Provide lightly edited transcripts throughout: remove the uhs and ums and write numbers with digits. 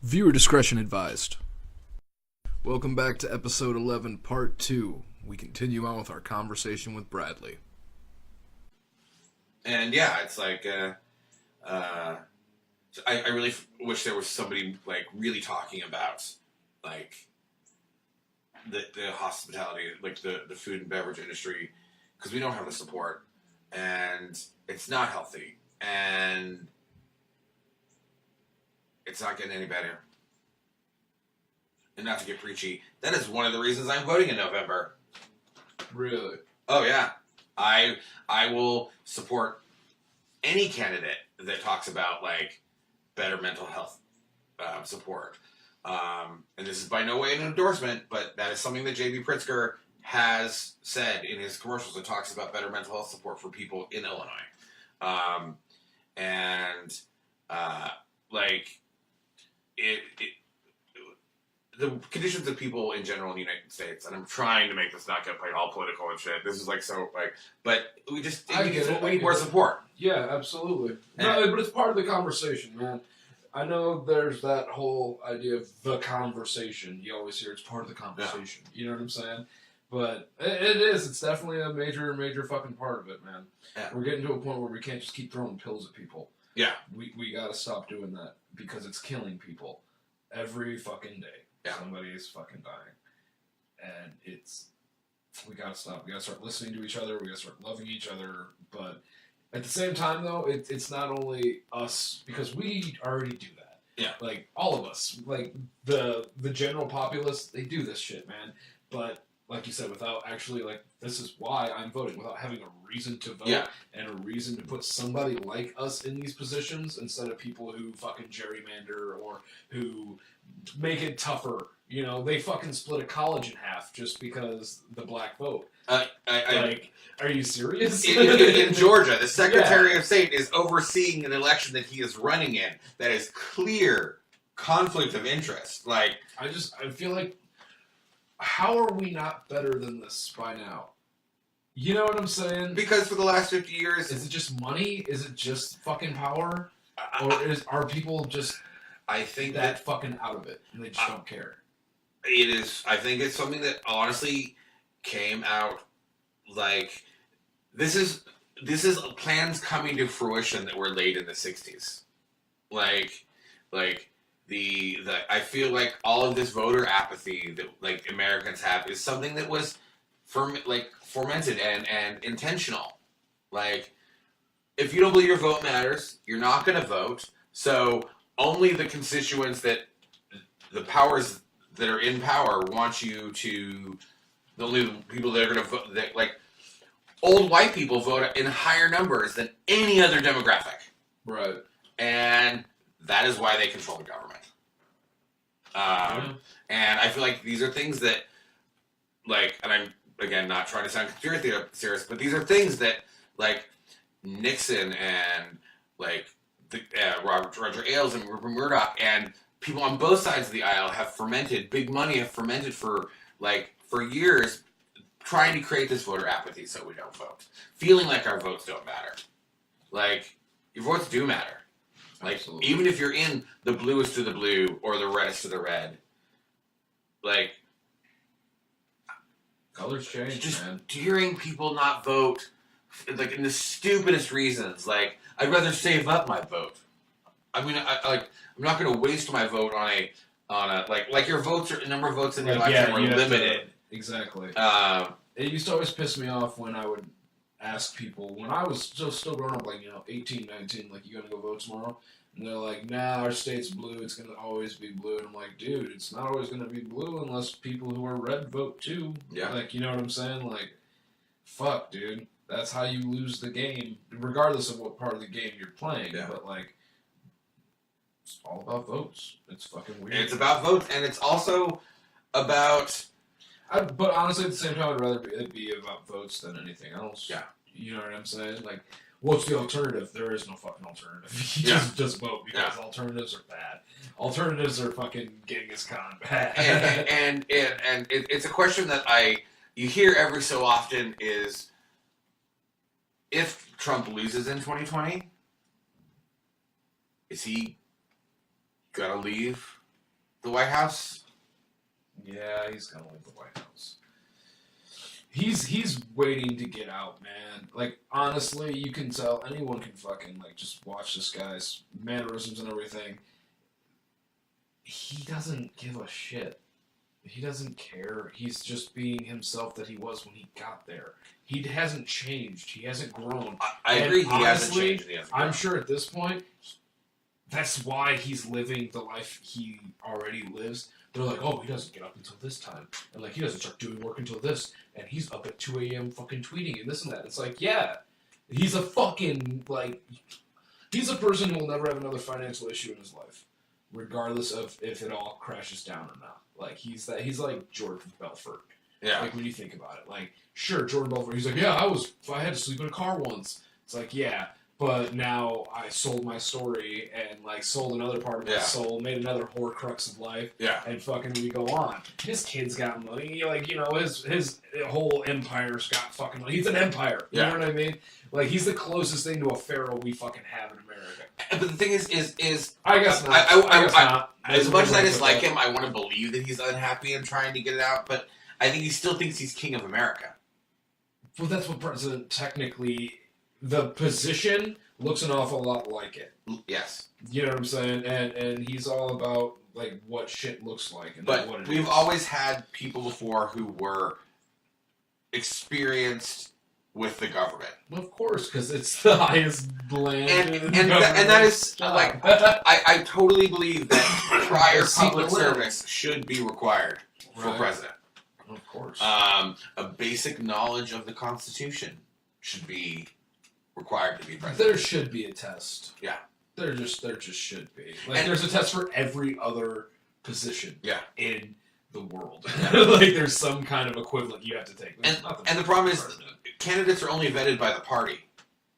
Viewer discretion advised. Welcome back to episode 11, part 2. We continue on with our conversation with Bradley. And yeah, it's like, I really wish there was somebody like really talking about like the hospitality, like the food and beverage industry, because we don't have the support, and it's not healthy, and it's not getting any better. And not to get preachy, that is one of the reasons I'm voting in November. Really? Oh yeah, I will support any candidate that talks about like better mental health support. And this is by no way an endorsement, but that is something that J.B. Pritzker has said in his commercials that talks about better mental health support for people in Illinois. The conditions of people in general in the United States, and I'm trying to make this not get like all political and shit. This is like so like, but we just we need more support. Yeah, absolutely. No, but it's part of the conversation, man. I know there's that whole idea of the conversation. You always hear it's part of the conversation. Yeah. You know what I'm saying? But it is. It's definitely a major fucking part of it, man. Yeah. We're getting to a point where we can't just keep throwing pills at people. Yeah. We got to stop doing that because it's killing people every fucking day. Yeah. Somebody is fucking dying. And we gotta stop. We gotta start listening to each other. We gotta start loving each other. But at the same time, though, it's not only us, because we already do that. Yeah. Like, all of us. Like, the general populace, they do this shit, man. But, like you said, without actually, like, this is why I'm voting, without having a reason to vote and a reason to put somebody like us in these positions instead of people who fucking gerrymander or who make it tougher. You know, they fucking split a college in half just because the black vote. Are you serious? In Georgia, the Secretary of State is overseeing an election that he is running in that is clear conflict of interest. Like, I feel like, how are we not better than this by now? You know what I'm saying? Because for the last 50 years... Is it just money? Is it just fucking power? Or are people just... I think that fucking out of it, and they just don't care. It is. I think it's something that honestly came out like this is plans coming to fruition that were laid in the 60s. Like the I feel like all of this voter apathy that like Americans have is something that was fomented and intentional. Like, if you don't believe your vote matters, you're not going to vote. So only the constituents that the powers that are in power want you to. The only people that are going to vote, that like old white people, vote in higher numbers than any other demographic. Right. And that is why they control the government. And I feel like these are things that, like, and I'm again not trying to sound conspiracy theorist, but these are things that like Nixon and like Roger Ailes and Rupert Murdoch and people on both sides of the aisle have fermented. Big money have fermented for years, trying to create this voter apathy so we don't vote, feeling like our votes don't matter. Like, your votes do matter. Like, absolutely. Even if you're in the bluest of the blue or the reddest of the red, like, colors change, just man. Hearing people not vote, like, in the stupidest reasons. Like, I'd rather save up my vote. I mean, I'm not going to waste my vote on a your votes are, number of votes in the election are limited. Exactly. It used to always piss me off when I would ask people, when I was still growing up, 18, 19, like, you gonna go vote tomorrow? And they're like, nah, our state's blue, it's gonna always be blue. And I'm like, dude, it's not always gonna be blue unless people who are red vote too. Yeah. Like, you know what I'm saying? Like, fuck, dude. That's how you lose the game, regardless of what part of the game you're playing. Yeah. But, like, it's all about votes. It's fucking weird. It's about votes, and it's also about... But honestly, at the same time, I'd rather it be about votes than anything else. Yeah. You know what I'm saying? Like, what's the alternative? There is no fucking alternative. You just vote, because alternatives are bad. Alternatives are fucking Genghis Khan bad. and it's a question that you hear every so often is, if Trump loses in 2020, is he gonna leave the White House? Yeah, he's gonna leave the White House. He's waiting to get out, man. Like, honestly, you can tell, anyone can fucking, like, just watch this guy's mannerisms and everything. He doesn't give a shit. He doesn't care. He's just being himself that he was when he got there. He hasn't changed. He hasn't grown. I agree, he hasn't honestly, changed. I'm sure at this point, that's why he's living the life he already lives. They're like, oh, he doesn't get up until this time. And, like, he doesn't start doing work until this. And he's up at 2 a.m. fucking tweeting and this and that. It's like, yeah. He's a fucking, like... He's a person who will never have another financial issue in his life. Regardless of if it all crashes down or not. Like, he's like Jordan Belfort. Yeah. Like, when you think about it. Like, sure, Jordan Belfort, he's like, yeah, I had to sleep in a car once. It's like, yeah. But now I sold my story and, like, sold another part of my soul, made another horcrux of life, and fucking we go on. His kid's got money. Like, you know, his whole empire's got fucking money. He's an empire. You know what I mean? Like, he's the closest thing to a pharaoh we fucking have in America. But the thing is I guess not. I guess not. As much as I dislike him, I want to believe that he's unhappy and trying to get it out, but I think he still thinks he's king of America. Well, that's what president technically... The position looks an awful lot like it. Yes. You know what I'm saying? And he's all about, like, what shit looks like and but what it we've is. always had people before who were experienced with the government. Well, of course, because it's the highest bland and that is, like, I totally believe that prior public service should be required for president. Of course. A basic knowledge of the Constitution should be required to be president. There should be a test. Yeah. There just should be. Like, there's a test for every other position in the world. Like, there's some kind of equivalent you have to take. And the problem is, candidates are only vetted by the party.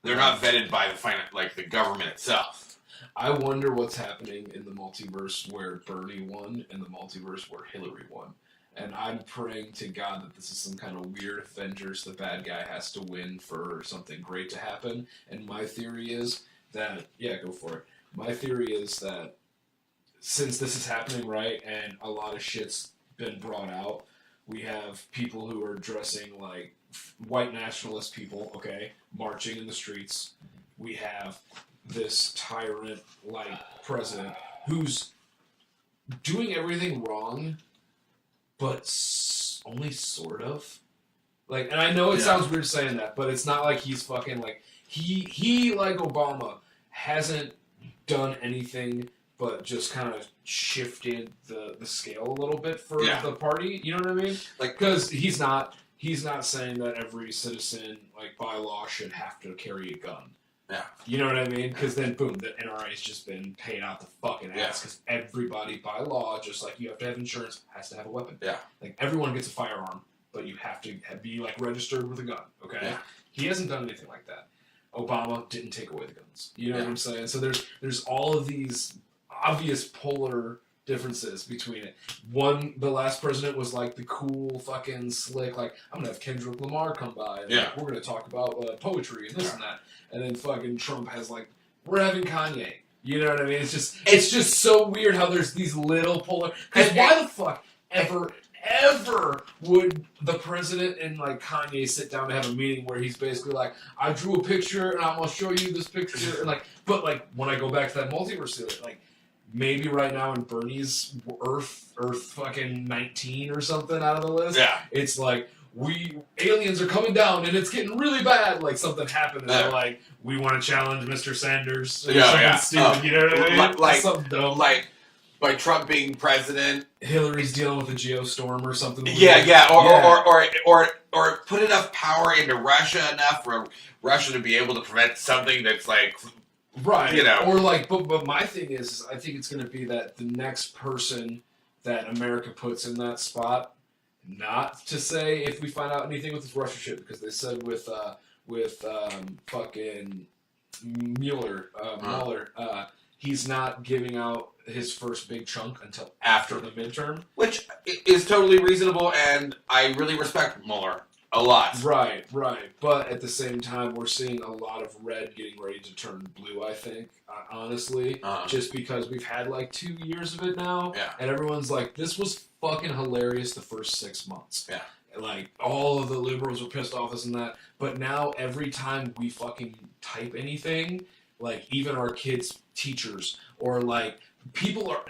They're not vetted by the government itself. I wonder what's happening in the multiverse where Bernie won and the multiverse where Hillary won. And I'm praying to God that this is some kind of weird Avengers, the bad guy has to win for something great to happen. And my theory is that, go for it. My theory is that since this is happening, right, and a lot of shit's been brought out, we have people who are dressing like white nationalist people, okay, marching in the streets. We have this tyrant, like, president who's doing everything wrong, but only sort of. Like, and I know it sounds weird saying that, but it's not like he's fucking, like, he like Obama, hasn't done anything but just kind of shifted the scale a little bit for the party. You know what I mean? Like, because he's not saying that every citizen, like, by law should have to carry a gun. Yeah. You know what I mean? Because then, boom, the NRA's just been paid out the fucking ass. Because everybody, by law, just like you have to have insurance, has to have a weapon. Yeah. Like, everyone gets a firearm, but you have to be, like, registered with a gun, okay? Yeah. He hasn't done anything like that. Obama didn't take away the guns. You know what I'm saying? So there's all of these obvious polar differences between it. The last president was like the cool fucking slick, like, I'm gonna have Kendrick Lamar come by and like, we're gonna talk about poetry and this and that. And then fucking Trump has like, we're having Kanye. You know what I mean? It's just so weird how there's these little polar. Because why the fuck ever would the president and like Kanye sit down to have a meeting where he's basically like, I drew a picture and I'm gonna show you this picture, and like, but like when I go back to that multiverse theory, like maybe right now in Bernie's Earth fucking 19 or something out of the list, it's like, aliens are coming down and it's getting really bad. Like something happened and they're like, we want to challenge Mr. Sanders. Or something stupid, you know what I mean? Like something dumb. Like by Trump being president, Hillary's dealing with a geostorm or something. Or put enough power into Russia enough for Russia to be able to prevent something that's like, right, you know, or like, but my thing is, I think it's going to be that the next person that America puts in that spot. Not to say if we find out anything with this Russia shit, because they said with fucking Mueller, he's not giving out his first big chunk until after the midterm. Which is totally reasonable, and I really respect Mueller. A lot. Right. But at the same time, we're seeing a lot of red getting ready to turn blue, I think, honestly. Just because we've had like 2 years of it now. Yeah. And everyone's like, this was fucking hilarious the first 6 months. Yeah. Like, all of the liberals were pissed off this and that. But now, every time we fucking type anything, like, even our kids' teachers, or like, people talked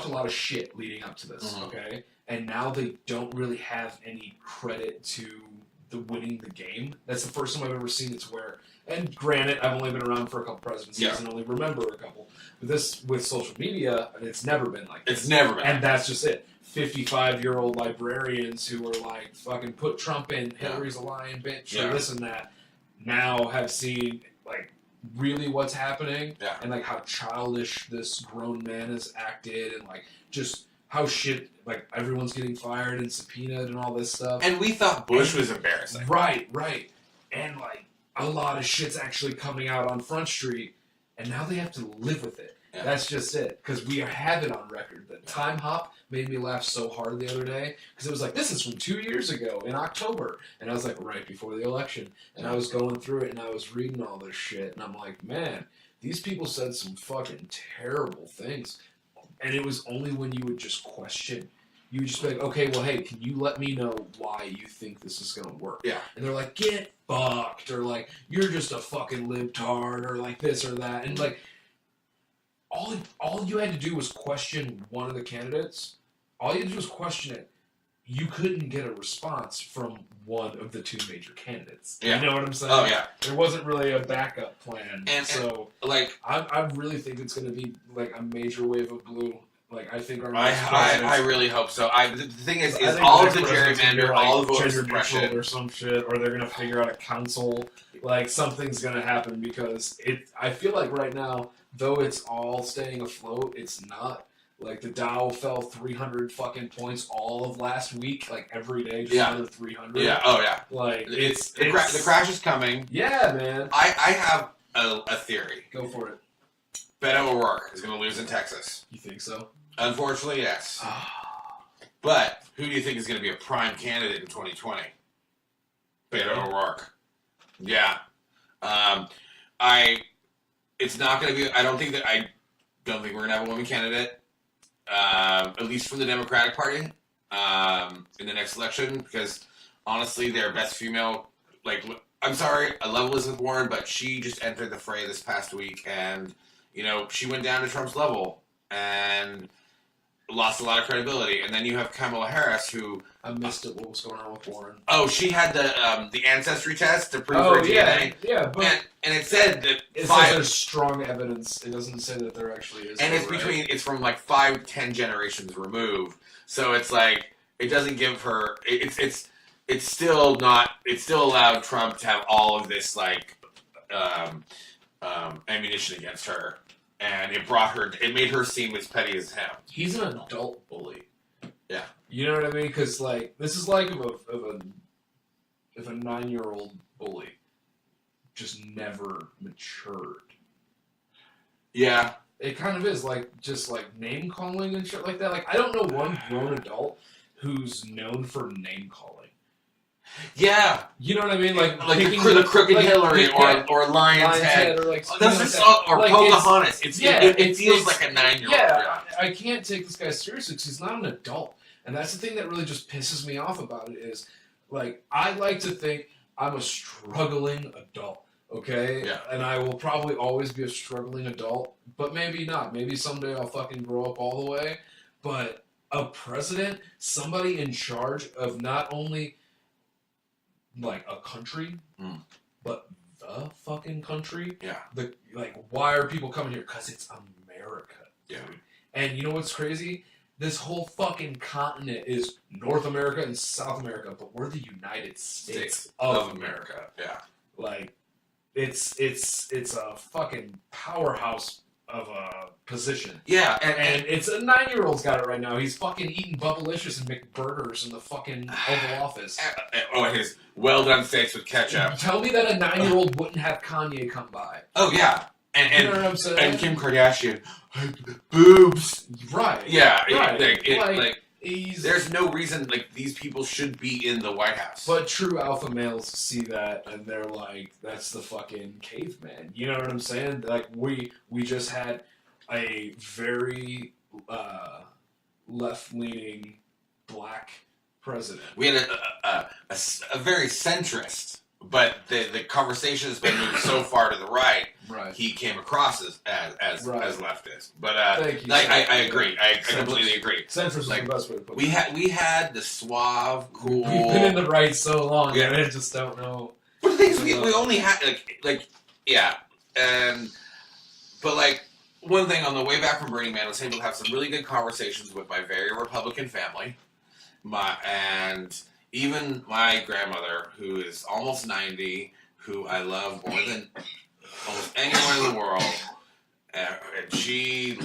a lot of shit leading up to this, okay? And now they don't really have any credit to the winning the game. That's the first time I've ever seen it to where, and granted, I've only been around for a couple presidencies and only remember a couple. But this, with social media, it's never been like this. It's never been. And that's just it. 55-year-old librarians who were like, fucking put Trump in, Hillary's a lying bitch, or this and that, now have seen, like, really what's happening, and like how childish this grown man has acted, and like just how shit, like, everyone's getting fired and subpoenaed and all this stuff. And we thought Bush was embarrassing. Right. And like a lot of shit's actually coming out on Front Street, and now they have to live with it. Yeah. That's just it. Because we have it on record. The time hop made me laugh so hard the other day, because it was like, this is from 2 years ago in October. And I was like, right before the election. And I was going through it, and I was reading all this shit, and I'm like, man, these people said some fucking terrible things. And it was only when you would just question. You would just be like, okay, well, hey, can you let me know why you think this is going to work? Yeah. And they're like, get fucked, or like, you're just a fucking libtard, or like this or that. And like, all you had to do was question one of the candidates. All you had to do was question it. You couldn't get a response from one of the two major candidates. Yeah. You know what I'm saying? Oh, yeah. There wasn't really a backup plan. And like, I really think it's going to be like a major wave of blue. Like, I think our I really hope so. The thing is all of the gerrymander, all the voter suppression, or some shit, or they're going to figure out a council. Like, something's going to happen, because I feel like right now, though it's all staying afloat, it's not. Like, the Dow fell 300 fucking points all of last week, like, every day, just under 300. Yeah, oh yeah. Like, the crash is coming. Yeah, man. I have a theory. Go for it. Beto O'Rourke is going to lose in Texas. You think so? Unfortunately, yes. But who do you think is going to be a prime candidate in 2020? Beto O'Rourke. Yeah. It's not going to be. I don't think we're going to have a woman candidate. At least from the Democratic Party, in the next election, because honestly, their best female, like, I'm sorry, I love Elizabeth Warren, but she just entered the fray this past week, and, you know, she went down to Trump's level, and lost a lot of credibility. And then you have Kamala Harris, who... I missed it. What was going on with Warren? Oh, she had the ancestry test to prove her DNA. Yeah, but... And it said that... It says there's strong evidence. It doesn't say that there actually is. And it's from like 5 to 10 generations removed. So it's like, it doesn't give her... It's still not... It still allowed Trump to have all of this, like, ammunition against her. And it made her seem as petty as him. He's an adult bully. Yeah. You know what I mean? Because, like, this is like if a 9-year-old bully just never matured. Yeah. It kind of is, like, just, like, name-calling and shit like that. Like, I don't know one grown adult who's known for name-calling. Yeah. You know what I mean? Like the Crooked Hillary or Lion's Head. Or, like, or like Pocahontas. It feels like a 9-year-old. Yeah, I can't take this guy seriously because he's not an adult. And that's the thing that really just pisses me off about it is, like, I like to think I'm a struggling adult, okay? Yeah. And I will probably always be a struggling adult, but maybe not. Maybe someday I'll fucking grow up all the way. But a president, somebody in charge of not only... like a country, but the fucking country. Yeah. Why are people coming here? Because it's America. Yeah. Dude. And you know what's crazy? This whole fucking continent is North America and South America, but we're the United States of America. Yeah. Like, it's a fucking powerhouse of a position. Yeah, and it's a 9-year-old's got it right now. He's fucking eating Bubblicious and McBurgers in the fucking Oval Office. And his well-done steaks with ketchup. Tell me that a 9-year-old wouldn't have Kanye come by. Oh, yeah. And you know what I'm saying? And Kim Kardashian. Boobs. Right. Yeah. Right. There's no reason like these people should be in the White House. But true alpha males see that and they're like, that's the fucking caveman. You know what I'm saying? Like we just had a very left-leaning black president. We had a very centrist, but the conversation has been moved so far to the right. Right. He came across as leftist. But Thank you, I agree. I completely agree. Centrist is the best way to put it. We had the suave, cool. We've been in the right so long, and I just don't know. But the thing is, we only had but like one thing on the way back from Burning Man was able to have some really good conversations with my very Republican family, and even my grandmother, who is almost 90, who I love more than almost anyone in the world, and she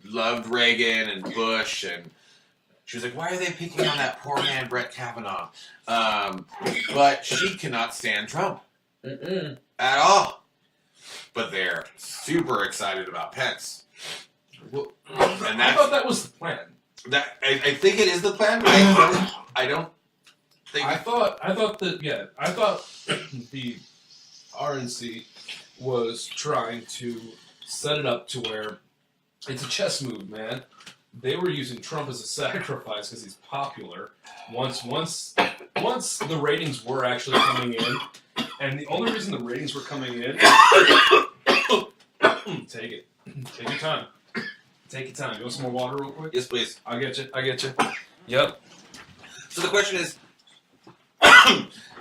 loved Reagan and Bush, and she was like, "Why are they picking on that poor man Brett Kavanaugh?" But she cannot stand Trump at all. But they're super excited about Pence. Well, I thought that was the plan. I think it is the plan. I don't think. I thought the RNC was trying to set it up to where it's a chess move, man. They were using Trump as a sacrifice because he's popular. Once the ratings were actually coming in, and the only reason the ratings were coming in, take your time. Take your time. You want some more water real quick? Yes, please. I get you. Yep. So the question is,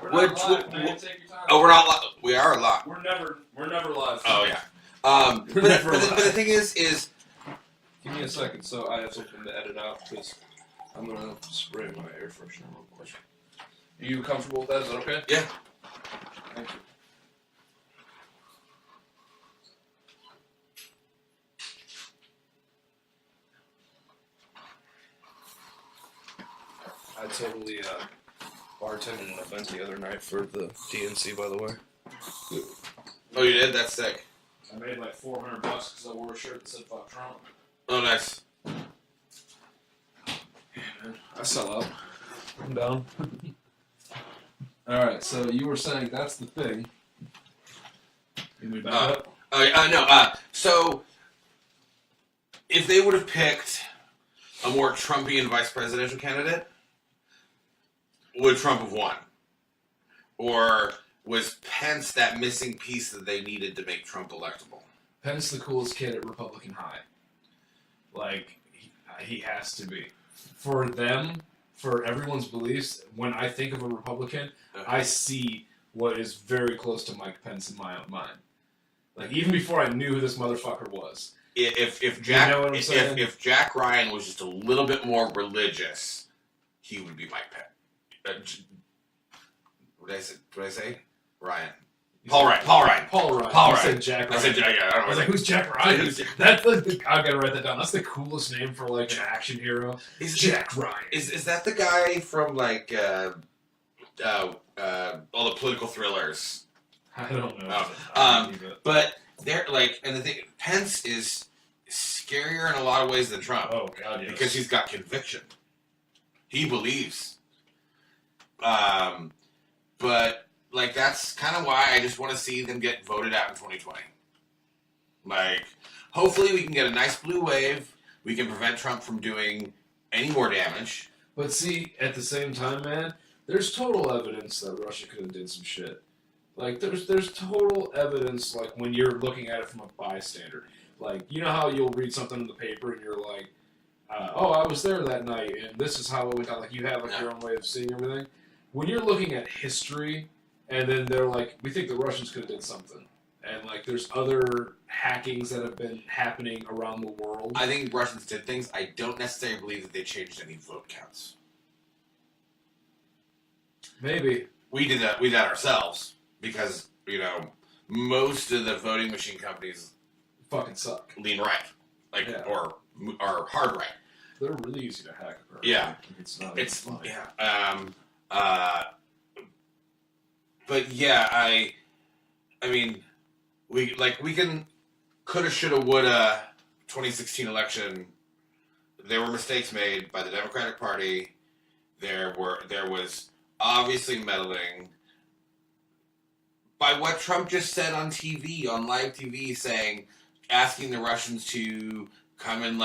we're not live, man. Take your time. Oh, we're not live. We are live. We're never live. Oh yeah. But the thing is, give me a second, so I have something to edit out because I'm gonna spray my air freshener real quick. Are you comfortable with that? Is that okay? Yeah. Thank you. I totally bartended an event the other night for the DNC, by the way. Oh, you did? That's sick. I made like $400 because I wore a shirt that said "Fuck Trump." Oh, nice. Yeah, man. I sell out. I'm down. Alright, so you were saying that's the thing. Can we back up? No. So, if they would have picked a more Trumpian vice presidential candidate, would Trump have won? Or was Pence that missing piece that they needed to make Trump electable? Pence the coolest kid at Republican High. Like, he has to be. For them, for everyone's beliefs, when I think of a Republican, I see what is very close to Mike Pence in my own mind. Like, even before I knew who this motherfucker was. If Jack Ryan was just a little bit more religious, he would be Mike Pence. What did I say? Ryan. Paul Ryan. I said Jack Ryan. I said Jack. I was like, who's Jack Ryan? That's I gotta write that down. That's the coolest name for like an action hero. Jack Ryan. Is that the guy from like all the political thrillers? I don't know. But they're like, and the thing, Pence is scarier in a lot of ways than Trump. Oh God, yes. Because he's got conviction. He believes. But like that's kind of why I just want to see them get voted out in 2020. Like, hopefully we can get a nice blue wave. We can prevent Trump from doing any more damage. But see, at the same time, man, there's total evidence that Russia could have did some shit. Like, there's total evidence, like, when you're looking at it from a bystander. Like, you know how you'll read something in the paper and you're like, oh, I was there that night, and this is how it went down. Like, you have, like, your own way of seeing everything. When you're looking at history, and then they're like, we think the Russians could have did something. And, like, there's other hackings that have been happening around the world. I think Russians did things. I don't necessarily believe that they changed any vote counts. Maybe. We did that ourselves. Because, you know, most of the voting machine companies fucking suck. Lean right. Like, yeah. or are hard right. They're really easy to hack. Apparently. Yeah. It's not. It's, yeah. But yeah, I mean, we coulda, shoulda, woulda 2016 election there were mistakes made by the Democratic Party. There was obviously meddling by what Trump just said on TV, on live TV, asking the Russians to come and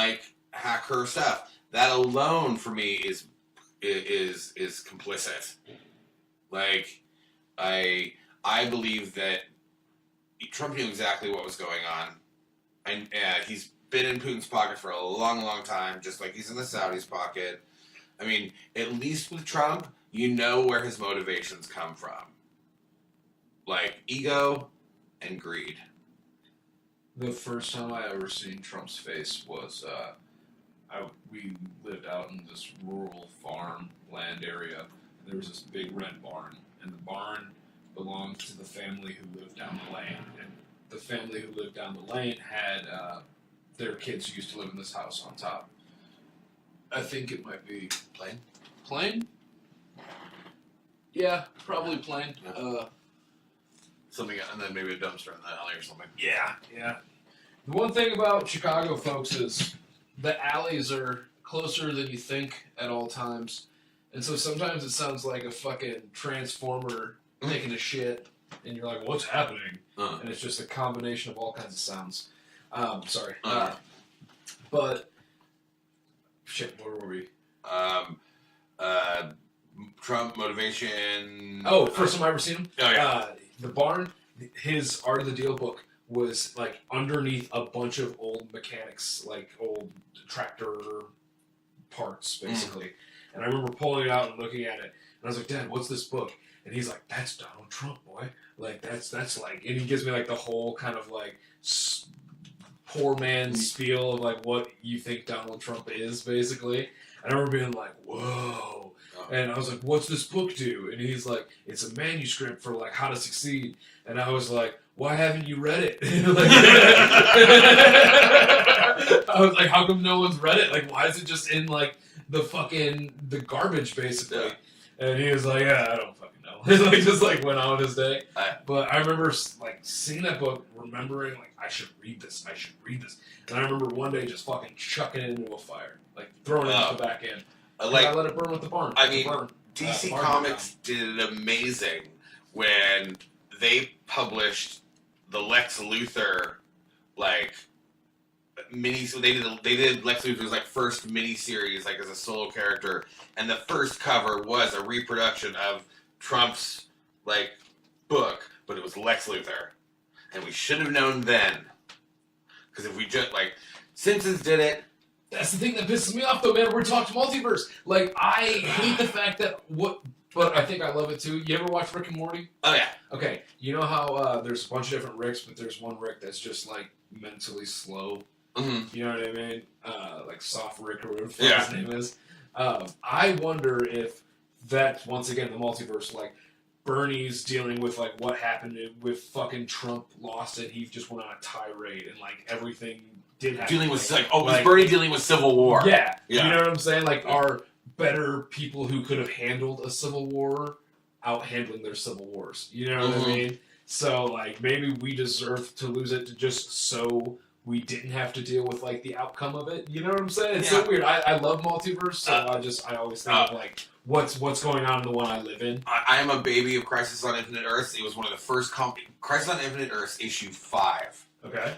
hack her stuff. That alone for me is complicit. I believe that Trump knew exactly what was going on, and he's been in Putin's pocket for a long, long time, just like he's in the Saudis' pocket. I mean, at least with Trump, you know where his motivations come from. Ego and greed. The first time I ever seen Trump's face was, we lived out in this rural farm land area. There was this big red barn, and the barn belonged to the family who lived down the lane. And the family who lived down the lane had, their kids who used to live in this house on top. I think it might be Plain? Plain? Yeah, probably Plain. Something, and then maybe a dumpster in the alley or something. Yeah. The one thing about Chicago, folks, is the alleys are closer than you think at all times. And so sometimes it sounds like a fucking transformer taking a shit, and you're like, what's happening? And it's just a combination of all kinds of sounds. Sorry. But, shit, where were we? Trump motivation. Oh, first time I ever seen him? Oh, yeah. The barn, his Art of the Deal book was underneath a bunch of old mechanics, old tractor parts, basically. And I remember pulling it out and looking at it, and I was like, Dad, what's this book? And he's like, that's Donald Trump, boy. That's and he gives me the whole kind of poor man's spiel of what you think Donald Trump is, basically. And I remember being like, whoa. And I was like, what's this book do? And he's like, it's a manuscript for how to succeed. And I was like, why haven't you read it? I was like, how come no one's read it? Why is it just in the garbage, basically? Yeah. And he was like, yeah, I don't fucking know. Just went on with his day. But I remember seeing that book, remembering I should read this. And I remember one day just fucking chucking it into a fire, throwing it into the back end. I let it burn with the barn. I mean, DC Comics did it amazing when they published the Lex Luthor mini. So they did Lex Luthor's first mini series as a solo character, and the first cover was a reproduction of Trump's book, but it was Lex Luthor, and we should have known then, because if we just Simpsons did it. That's the thing that pisses me off, though, man. We're talking multiverse. I hate the fact that but I think I love it, too. You ever watch Rick and Morty? Oh, yeah. Okay. You know how there's a bunch of different Ricks, but there's one Rick that's just, mentally slow? Mm-hmm. You know what I mean? Soft Rick or whatever his name is. I wonder if that's, once again, the multiverse, Bernie's dealing with, what happened with fucking Trump lost and he just went on a tirade and, everything did happen. Dealing with, was Bernie dealing with Civil War? Yeah. You know what I'm saying? Are better people who could have handled a Civil War out handling their Civil Wars. You know what I mean? So, maybe we deserve to lose it just so we didn't have to deal with, the outcome of it. You know what I'm saying? It's so weird. I love multiverse, so I always think of, what's going on in the one I live in. I am a baby of Crisis on Infinite Earths. It was one of the first Crisis on Infinite Earths, issue 5. Okay.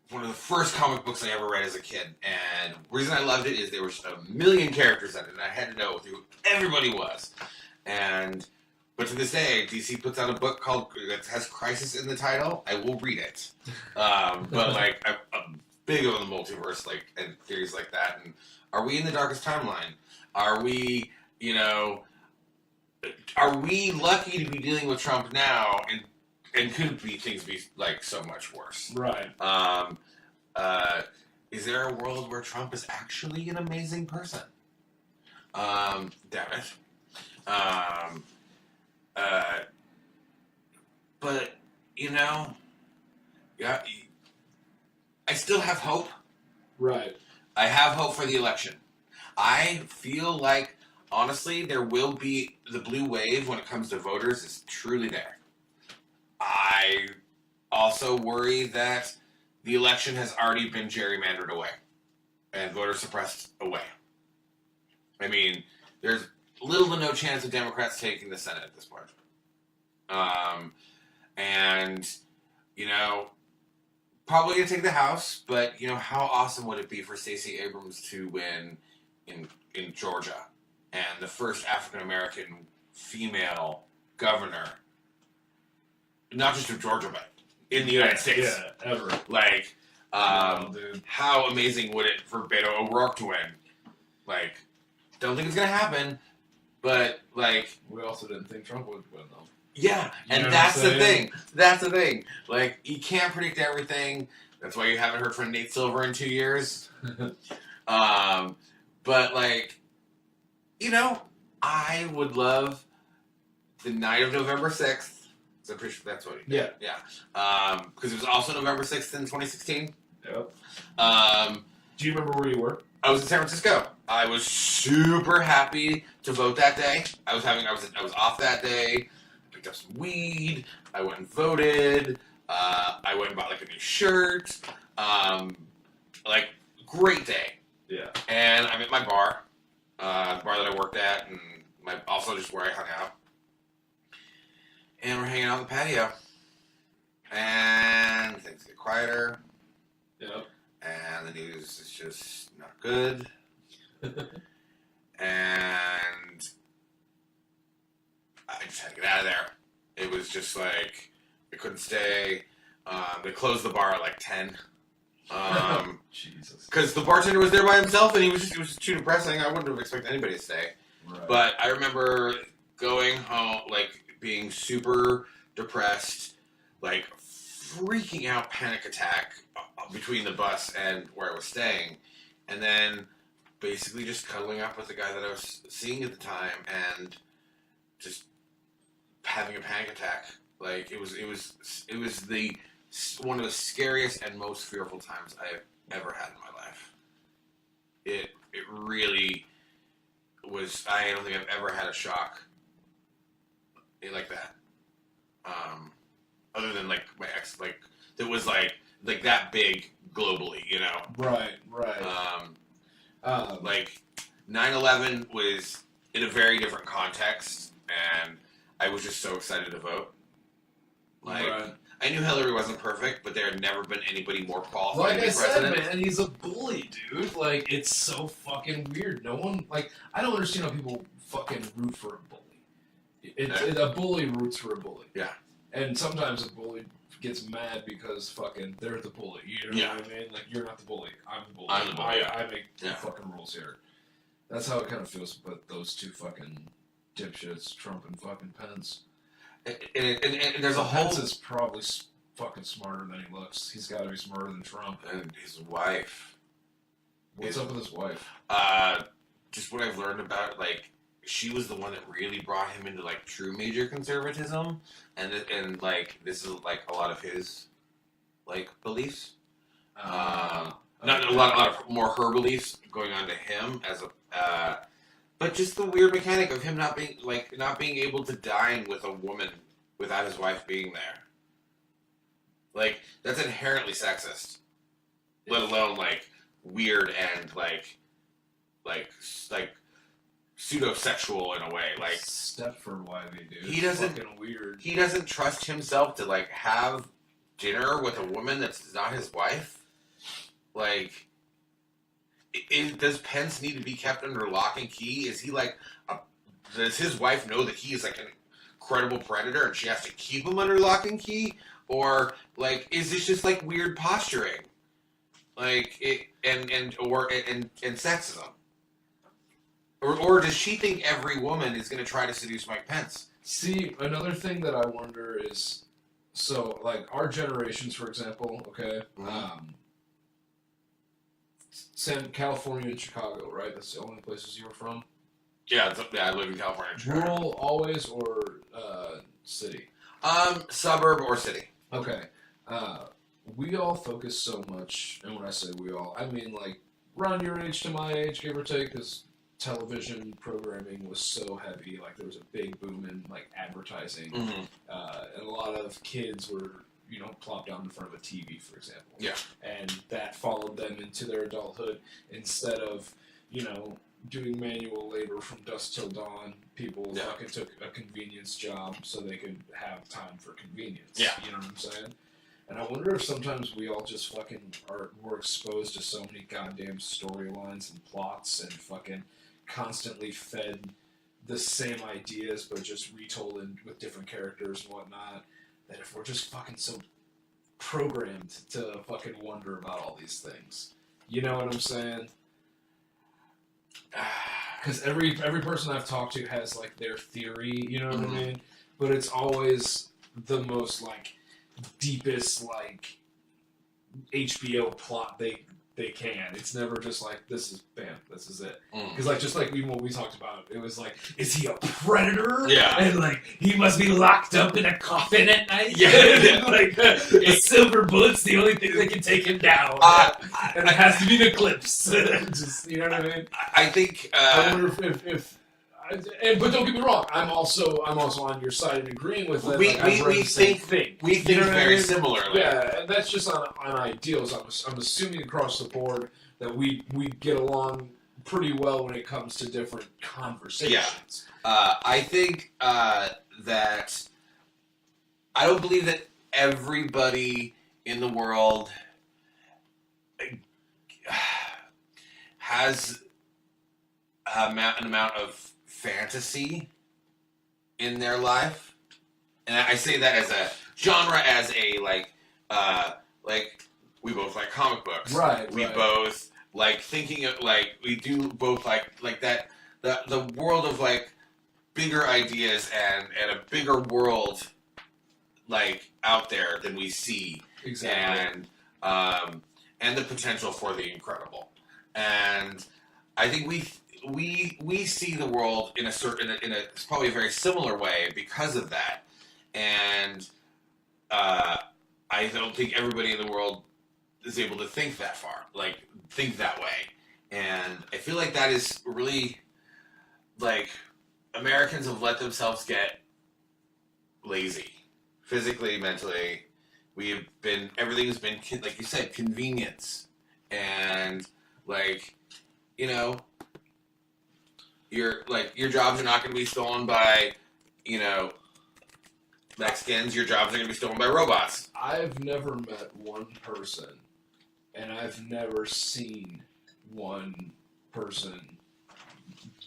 One of the first comic books I ever read as a kid, and the reason I loved it is there was a million characters in it, and I had to know who everybody was. But to this day, DC puts out a book that has Crisis in the title. I will read it. But I'm big on the multiverse, and theories like that. And are we in the darkest timeline? Are we, are we lucky to be dealing with Trump now? And could things be so much worse? Right. Is there a world where Trump is actually an amazing person? Damn it. But yeah, I still have hope. Right. I have hope for the election. I feel honestly, there will be the blue wave when it comes to voters is truly there. I also worry that the election has already been gerrymandered away and voter suppressed away. I mean, there's little to no chance of Democrats taking the Senate at this point. And, you know, probably going to take the House, but, you know, how awesome would it be for Stacey Abrams to win in Georgia? And the first African-American female governor, not just of Georgia, but in the United States. Yeah, ever. Like, Dude. how amazing would it for Beto O'Rourke to win? Like, don't think it's going to happen, but, like... We also didn't think Trump would win, though. Yeah, and that's the thing. That's the thing. Like, you can't predict everything. That's why you haven't heard from Nate Silver in 2 years. But, like, you know, I would love the night of November 6th. So I'm pretty sure that's what he did. Yeah. Yeah. Because it was also November 6th in 2016. Yep. Do you remember where you were? I was in San Francisco. I was super happy to vote that day. I was off that day. Picked up some weed. I went and voted. I went and bought like a new shirt. Like, great day. Yeah. And I'm at my bar, the bar that I worked at, and also just where I hung out. And we're hanging out on the patio. And things get quieter. Yep. And the news is just not good. And I just had to get out of there. It was just like, I couldn't stay. They closed the bar at like 10. Jesus. Because the bartender was there by himself, and it was just too depressing. I wouldn't have expected anybody to stay. Right. But I remember going home, like, being super depressed, like, freaking out, panic attack between the bus and where I was staying, and then basically just cuddling up with the guy that I was seeing at the time, and just having a panic attack. Like, it was one of the scariest and most fearful times I've ever had in my life. It really was. I don't think I've ever had a shock like that. Other than like my ex, like that was like that big globally, you know. Right. Like 9/11 was in a very different context, and I was just so excited to vote. Like, right. I knew Hillary wasn't perfect, but there had never been anybody more qualified like to be I said, president. man, he's a bully, dude. Like, it's so fucking weird. No one, like, I don't understand how people fucking root for a bully. A bully roots for a bully. Yeah. And sometimes a bully gets mad because fucking they're the bully. You know what I mean? Like, you're not the bully. I'm the bully. I'm the bully, I make the fucking rules here. That's how it kind of feels about those two fucking dipshits, Trump and fucking Pence. And there's a whole... Pence is probably fucking smarter than he looks. He's got to be smarter than Trump. And his wife. What's up with his wife? Just what I've learned about, like, she was the one that really brought him into, like, true major conservatism. And like, this is, like, a lot of his, like, beliefs. Not a lot of more her beliefs going on to him as a... but just the weird mechanic of him not being able to dine with a woman without his wife being there. Like, that's inherently sexist. Let alone, like, weird and, like pseudo-sexual in a way. Like, Stepford wifey, dude. He doesn't... Fucking weird. He doesn't trust himself to, like, have dinner with a woman that's not his wife. Like... does Pence need to be kept under lock and key? Is he like, does his wife know that he is like an incredible predator and she has to keep him under lock and key? Or like, is this just like weird posturing? Like and sexism? Or does she think every woman is going to try to seduce Mike Pence? See, another thing that I wonder is, so like our generations, for example, okay, California and Chicago, right? That's the only places you were from? Yeah, I live in California and Chicago. Rural always or city? Suburb or city. Okay. We all focus so much, and when I say we all, I mean like around your age to my age, give or take, because television programming was so heavy. Like there was a big boom in like advertising, and a lot of kids were, plop down in front of a TV, for example. Yeah. And that followed them into their adulthood instead of, doing manual labor from dusk till dawn. People fucking took a convenience job so they could have time for convenience. Yeah. You know what I'm saying? And I wonder if sometimes we all just fucking we're exposed to so many goddamn storylines and plots and fucking constantly fed the same ideas but just retold with different characters and whatnot, that if we're just fucking so programmed to fucking wonder about all these things. You know what I'm saying? Because every person I've talked to has like their theory, you know what I mean? But it's always the most like deepest like HBO plot they can. It's never just like this is it. Because like just like what we talked about, it was like, is he a predator? Yeah. And like he must be locked up in a coffin at night. Yeah. And like a silver bullet's the only thing that can take him down. And it has to be the clips. Just, you know what I mean? I think. I wonder if but don't get me wrong. I'm also on your side and agreeing with that. We think very similarly. Yeah, and that's just on ideals. I'm assuming across the board that we get along pretty well when it comes to different conversations. Yeah. I think that I don't believe that everybody in the world has an amount of fantasy in their life, and I say that as a genre, as a like we both like comic books, right? We both like thinking of we do both like that the world of like bigger ideas and a bigger world like out there than we see, exactly, and the potential for the incredible, and I think we see the world in a probably a very similar way because of that, and I don't think everybody in the world is able to think that far, think that way, and I feel like that is really like Americans have let themselves get lazy, physically, mentally. Everything's been like you said, convenience, and your jobs are not going to be stolen by, Mexicans. Your jobs are going to be stolen by robots. I've never met one person, and I've never seen one person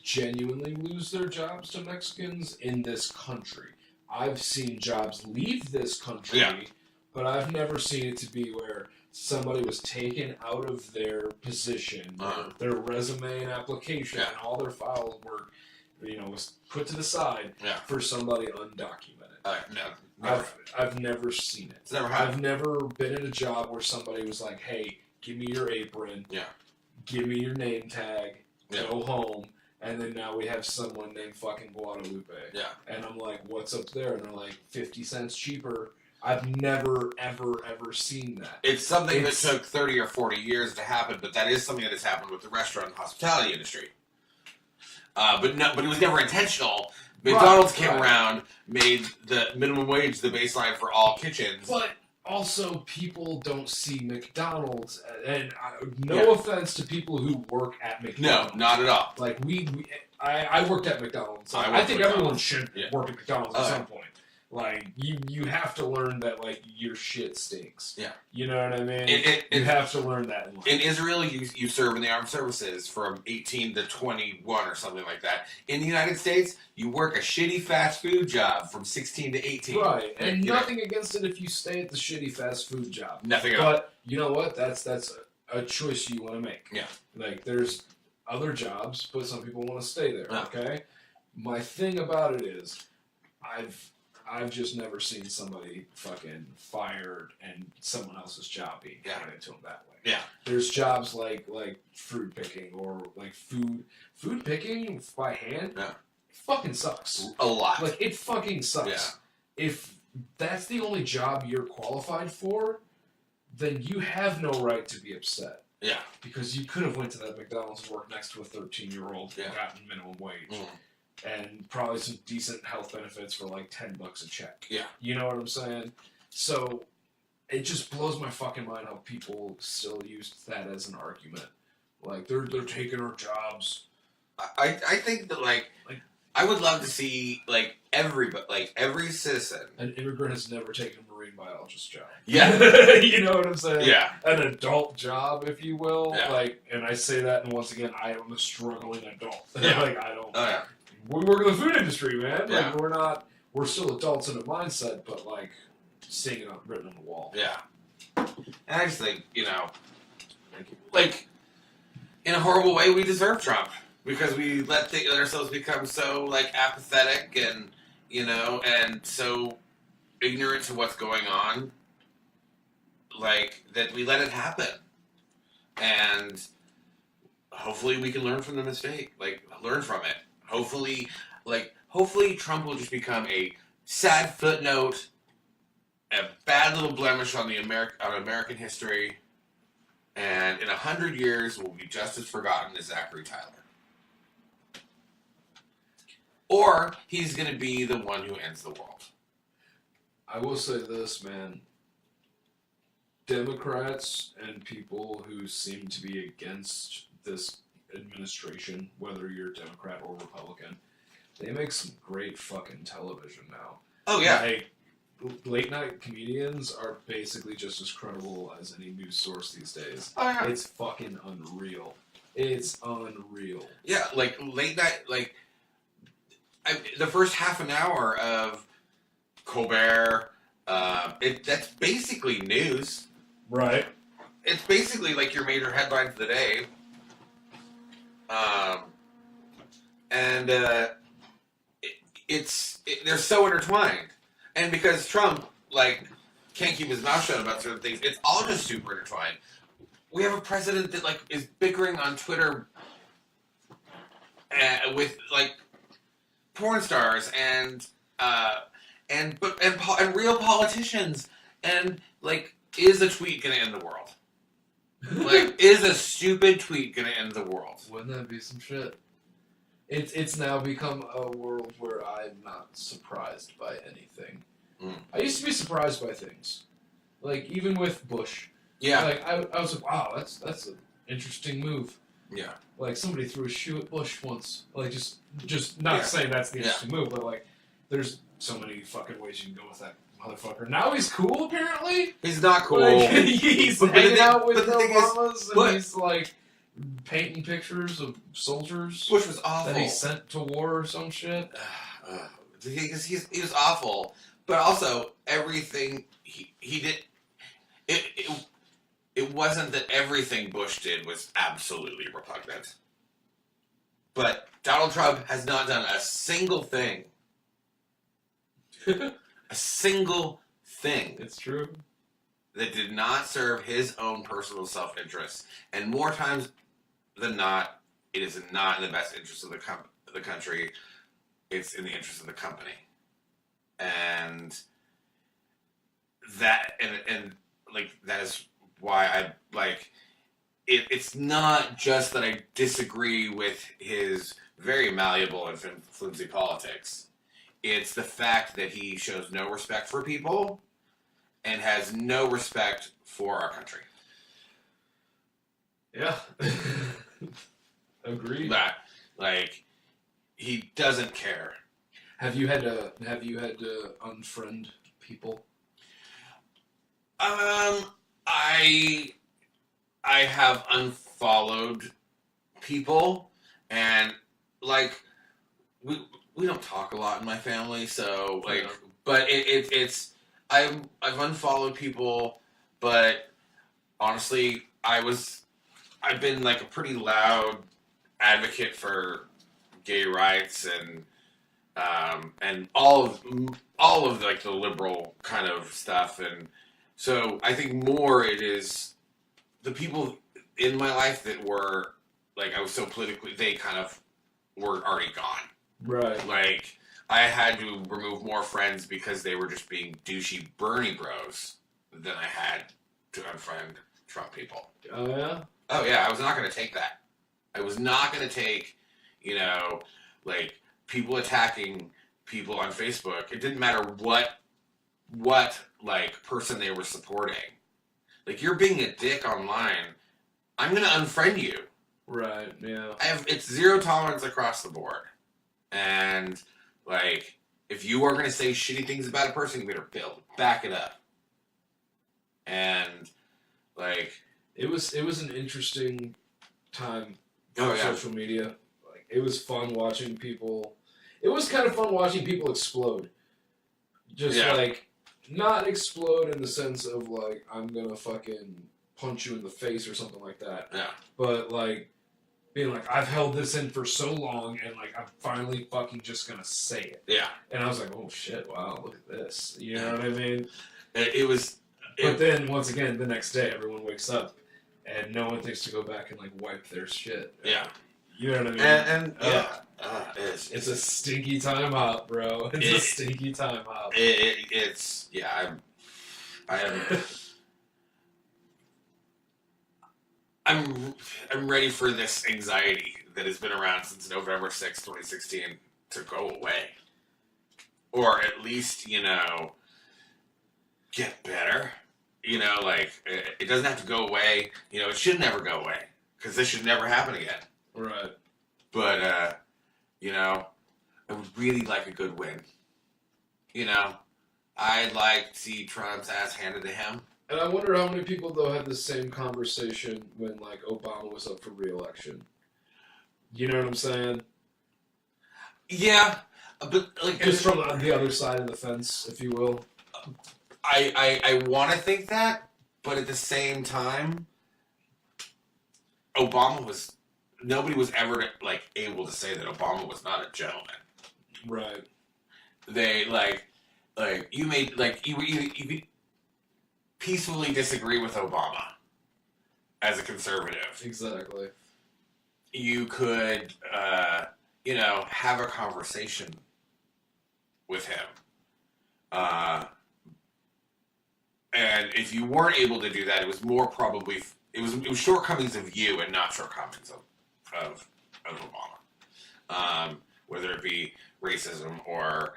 genuinely lose their jobs to Mexicans in this country. I've seen jobs leave this country, but I've never seen it to be where somebody was taken out of their position, their resume and application, and all their file work, was put to the side for somebody undocumented. No, I've never seen it. It's never happened. I've never been in a job where somebody was like, "Hey, give me your apron, give me your name tag, go home," and then now we have someone named fucking Guadalupe. And I'm like, "What's up there?" And they're like, 50 cents cheaper. I've never, ever, ever seen that. It's something that took 30 or 40 years to happen, but that is something that has happened with the restaurant and hospitality industry. But it was never intentional. McDonald's came around, made the minimum wage the baseline for all kitchens. But also, people don't see McDonald's, and no offense to people who work at McDonald's. No, not at all. Like I worked at McDonald's. I think everyone should work at McDonald's at some point. Like, you have to learn that, like, your shit stinks. Yeah. You know what I mean? You have to learn that in life. In Israel, you serve in the armed services from 18 to 21 or something like that. In the United States, you work a shitty fast food job from 16 to 18. Right. And nothing against it if you stay at the shitty fast food job. Nothing at all. But, you know what? That's a choice you want to make. Yeah. Like, there's other jobs, but some people want to stay there, okay? My thing about it is, I've just never seen somebody fucking fired and someone else's job being handed to them that way. Yeah. There's jobs like fruit picking or like food picking by hand. Yeah. Fucking sucks. A lot. Like, it fucking sucks. Yeah. If that's the only job you're qualified for, then you have no right to be upset. Yeah. Because you could have went to that McDonald's and worked next to a 13-year-old and gotten minimum wage. And probably some decent health benefits for like $10 a check. Yeah. You know what I'm saying? So it just blows my fucking mind how people still use that as an argument. Like they're taking our jobs. I think that like I would love to see like every citizen. An immigrant has never taken a marine biologist job. Yeah. You know what I'm saying? Yeah. An adult job, if you will. Yeah. Like, and I say that, and once again, I am a struggling adult. Yeah. Like, I don't. Oh yeah. We work in the food industry, man. Yeah. Like, we're still adults in a mindset, but like, seeing it written on the wall. Yeah. And I just think, like, in a horrible way, we deserve Trump. Because we let ourselves become so, like, apathetic and, and so ignorant to what's going on, like, that we let it happen. And hopefully we can learn from the mistake. Like, learn from it. Hopefully Trump will just become a sad footnote, a bad little blemish on American history, and in 100 years will be just as forgotten as Zachary Tyler. Or he's going to be the one who ends the world. I will say this, man. Democrats and people who seem to be against this administration, whether you're Democrat or Republican, they make some great fucking television now. Oh, yeah. Like, late night comedians are basically just as credible as any news source these days. Oh, yeah. It's fucking unreal. It's unreal. Yeah, like late night, like the first half an hour of Colbert, that's basically news. Right. It's basically like your major headlines of the day. They're so intertwined. And because Trump, like, can't keep his mouth shut about certain things, it's all just super intertwined. We have a president that, like, is bickering on Twitter with, like, porn stars and real politicians, and, like, is a tweet gonna end the world? Like, is a stupid tweet gonna end the world? Wouldn't that be some shit? It's now become a world where I'm not surprised by anything. I used to be surprised by things, like even with Bush. Yeah. Like I was like, wow, that's an interesting move. Yeah. Like somebody threw a shoe at Bush once. Like just not saying that's the interesting move, but like there's so many fucking ways you can go with that motherfucker. Now he's cool apparently. He's not cool. Like, he's hanging out with the Obamas and he's like painting pictures of soldiers. Bush was awful. That he sent to war or some shit. He was awful. But also, everything he did, it wasn't that everything Bush did was absolutely repugnant. But Donald Trump has not done a single thing. A single thing. It's true. That did not serve his own personal self-interest. And more times than not, it is not in the best interest of the country. It's in the interest of the company. And that like that is why I like it. It's not just that I disagree with his very malleable and flimsy politics. It's the fact that he shows no respect for people and has no respect for our country. Yeah. Agreed. That like he doesn't care. Have you had to unfriend people? I have unfollowed people, and like we don't talk a lot in my family, so like, yeah. But it's I've unfollowed people, but honestly, I've been like a pretty loud advocate for gay rights and all of like the liberal kind of stuff, and so I think more it is the people in my life that were like I was so politically they kind of were already gone. Right. Like I had to remove more friends because they were just being douchey Bernie bros than I had to unfriend Trump people. Oh yeah? Oh yeah, I was not going to take that. I was not going to take, like people attacking people on Facebook. It didn't matter what what like person they were supporting. Like, you're being a dick online, I'm gonna unfriend you. Right. Yeah. It's zero tolerance across the board, and like, if you are gonna say shitty things about a person, you better back it up. And like, it was an interesting time for oh, yeah. social media. Like, it was fun watching people. It was kind of fun watching people explode. Just like, not explode in the sense of like, I'm gonna fucking punch you in the face or something like that. Yeah. But like, being like, I've held this in for so long, and like, I'm finally fucking just gonna say it. Yeah. And I was like, oh shit, wow, look at this. You know what I mean? It was. But then once again, the next day, everyone wakes up, and no one thinks to go back and like wipe their shit. Yeah. You know what I mean? And yeah, it's a stinky time out, bro. It's a stinky time out. It's yeah. I'm ready for this anxiety that has been around since November 6th, 2016 to go away, or at least get better. Like, it doesn't have to go away. It should never go away because this should never happen again. Right. But, I would really like a good win. I'd like to see Trump's ass handed to him. And I wonder how many people, though, had the same conversation when, like, Obama was up for re-election. You know what I'm saying? Yeah. But, like... Just from the other side of the fence, if you will. I want to think that, but at the same time, nobody was ever like able to say that Obama was not a gentleman. Right. They you peacefully disagree with Obama as a conservative. Exactly. You could have a conversation with him. And if you weren't able to do that, it was more probably it was shortcomings of you and not shortcomings of Obama. Whether it be racism or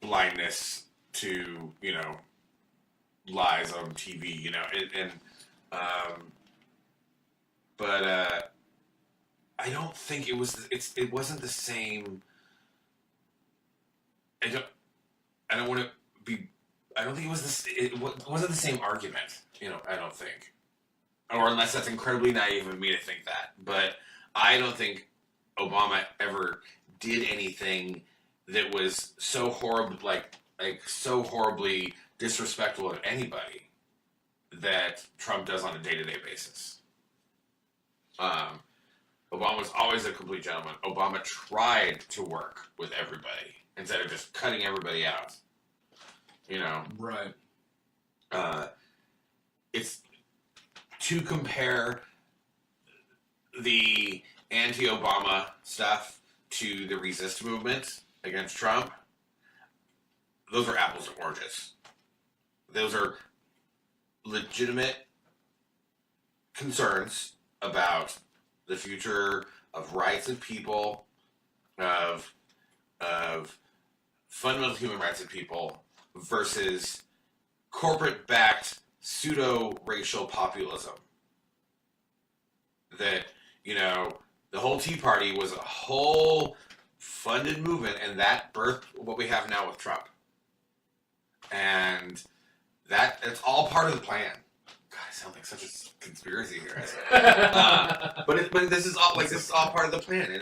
blindness to lies on TV, but I don't think it wasn't the same. I don't want to be. I don't think it wasn't the same argument, I don't think. Or unless that's incredibly naive of me to think that. But I don't think Obama ever did anything that was so horrible, like so horribly disrespectful of anybody that Trump does on a day-to-day basis. Obama was always a complete gentleman. Obama tried to work with everybody instead of just cutting everybody out. Right. It's to compare the anti-Obama stuff to the resist movement against Trump. Those are apples and oranges. Those are legitimate concerns about the future of rights of people, of fundamental human rights of people, versus corporate-backed pseudo-racial populism. That, the whole Tea Party was a whole funded movement, and that birthed what we have now with Trump. And it's all part of the plan. God, I sound like such a conspiracy theorist. But this is all part of the plan,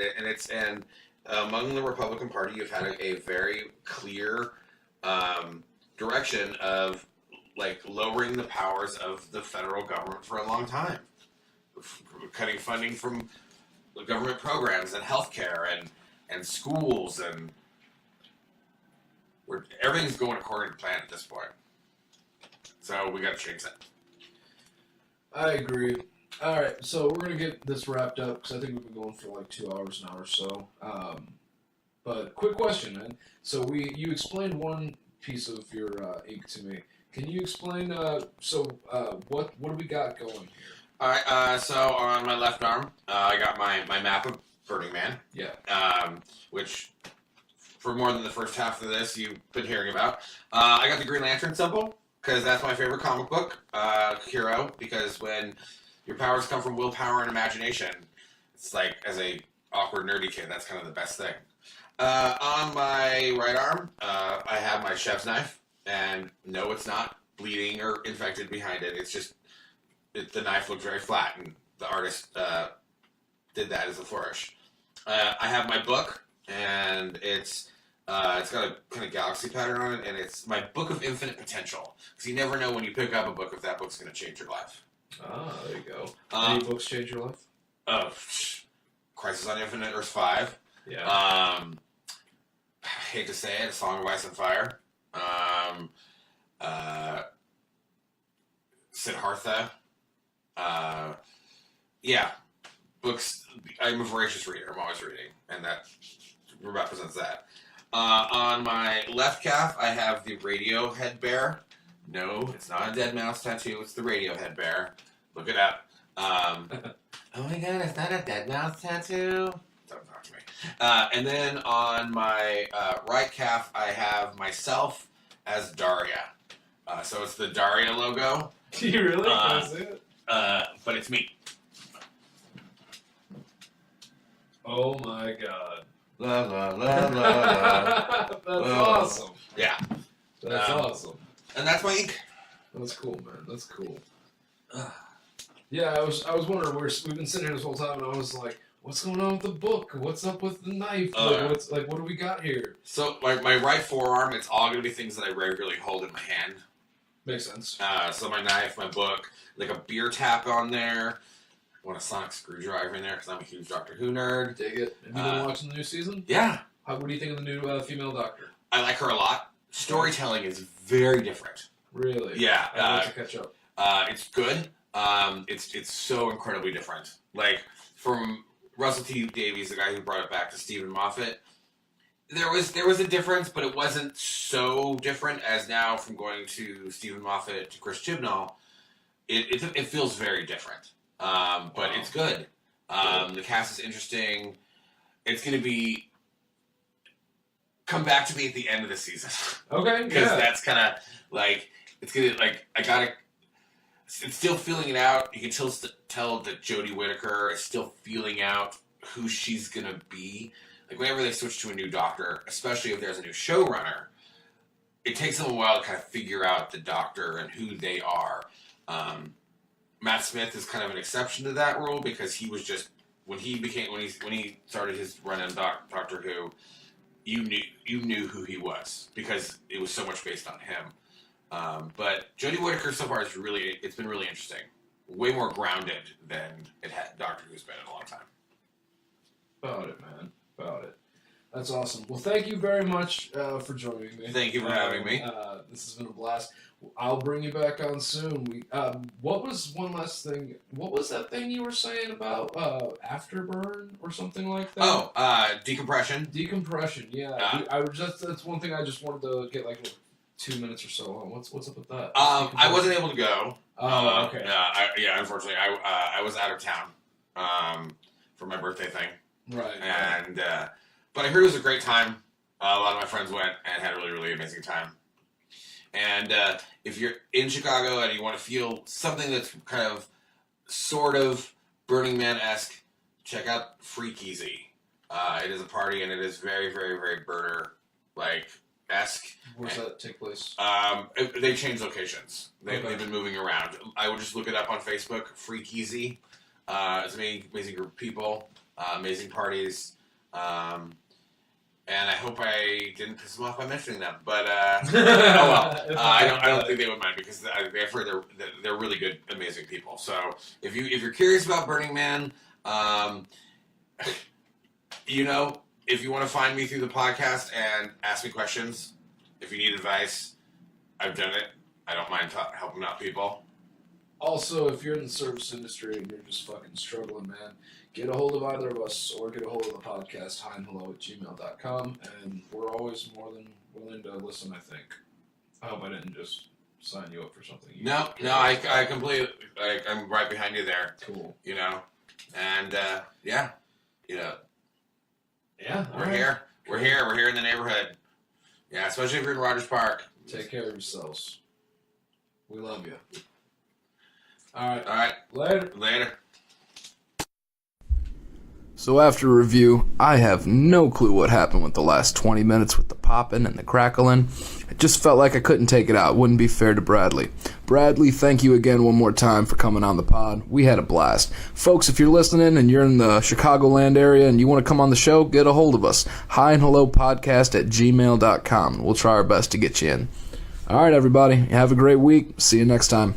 and among the Republican Party, you've had a very clear direction of lowering the powers of the federal government for a long time, cutting funding from government programs and healthcare and schools, and everything's going according to plan at this point. So we got to change that. I agree. All right, so we're gonna get this wrapped up because I think we've been going for like 2 hours now or so. But quick question, man. So you explained one piece of your ink to me. Can you explain? What do we got going here? All right. So on my left arm, I got my map of Burning Man. Yeah. Which for more than the first half of this you've been hearing about. I got the Green Lantern symbol because that's my favorite comic book hero. Because when your powers come from willpower and imagination, it's like, as a awkward nerdy kid, that's kind of the best thing. On my right arm, I have my chef's knife, and no, it's not bleeding or infected behind it. It's just the knife looked very flat, and the artist did that as a flourish. I have my book, and it's got a kind of galaxy pattern on it, and it's my Book of Infinite Potential. Because you never know when you pick up a book if that book's going to change your life. Ah, there you go. Any books change your life? Crisis on Infinite Earths 5. Yeah. I hate to say it, A Song of Ice and Fire. Siddhartha. Yeah. Books. I'm a voracious reader. I'm always reading, and that represents that. On my left calf, I have the Radiohead bear. No, it's not a dead mouse tattoo. It's the Radiohead bear. Look it up. Oh my god, it's not a dead mouse tattoo. Don't talk to me. And then on my right calf, I have myself as Daria. So it's the Daria logo. Do you really? Can I see it? But it's me. Oh my god. La la la la la. That's awesome. Yeah. That's awesome. And that's my ink. That's cool, man. That's cool. Yeah, I was wondering, we've been sitting here this whole time, and I was like, what's going on with the book? What's up with the knife? What do we got here? So my right forearm, it's all going to be things that I regularly hold in my hand. Makes sense. So my knife, my book, like a beer tap on there. I want a sonic screwdriver in there because I'm a huge Doctor Who nerd. Dig it. Have you been watching the new season? Yeah. What do you think of the new female Doctor? I like her a lot. Storytelling is very different. Really? Yeah. I want to catch up. It's good. It's so incredibly different. Like, from Russell T Davies, the guy who brought it back, to Stephen Moffat, there was a difference, but it wasn't so different as now from going to Stephen Moffat to Chris Chibnall. It feels very different. But it's good. The cast is interesting. It's going to be... Come back to me at the end of the season. Okay, Because that's kind of, like... It's going to, like... I gotta... It's still feeling it out. You can tell that Jodie Whittaker is still feeling out who she's going to be. Like, whenever they switch to a new Doctor, especially if there's a new showrunner, it takes them a while to kind of figure out the Doctor and who they are. Matt Smith is kind of an exception to that rule because he was just when he started his run on Doctor Who, you knew who he was because it was so much based on him. But Jodie Whittaker so far it's been really interesting, way more grounded than Doctor Who's been in a long time. About it, man. About it. That's awesome. Well, thank you very much for joining me. Thank you for having me. This has been a blast. I'll bring you back on soon. What was one last thing? What was that thing you were saying about afterburn or something like that? Oh, decompression. Decompression. Yeah. That's one thing I just wanted to get like 2 minutes or so on. What's up with that? I wasn't able to go. Oh, okay. Unfortunately, I was out of town for my birthday thing. Right. And but I heard it was a great time. A lot of my friends went and had a really, really amazing time. And if you're in Chicago and you want to feel something that's kind of, sort of Burning Man-esque, check out Freakeasy. It is a party and it is very, very, very burner-esque. Where's that take place? They changed locations. They've been moving around. I would just look it up on Facebook, Freakeasy. It's an amazing group of people, amazing parties. And I hope I didn't piss them off by mentioning them. But, oh well. I don't think they would mind because I've heard they're really good, amazing people. So if you're curious about Burning Man, if you want to find me through the podcast and ask me questions, if you need advice, I've done it. I don't mind helping out people. Also, if you're in the service industry and you're just fucking struggling, man, get a hold of either of us or get a hold of the podcast, hiandhello@gmail.com, and we're always more than willing to listen, I think. I hope I didn't just sign you up for something. I completely, I'm right behind you there. Cool. And, Yeah. we're here. We're here. We're here in the neighborhood. Yeah, especially if you're in Rogers Park. Take care of yourselves. We love you. All right. All right. Later. So after review, I have no clue what happened with the last 20 minutes with the popping and the crackling. It just felt like I couldn't take it out. Wouldn't be fair to Bradley. Bradley, thank you again one more time for coming on the pod. We had a blast. Folks, if you're listening and you're in the Chicagoland area and you want to come on the show, get a hold of us. hiandhellopodcast@gmail.com. We'll try our best to get you in. All right, everybody. Have a great week. See you next time.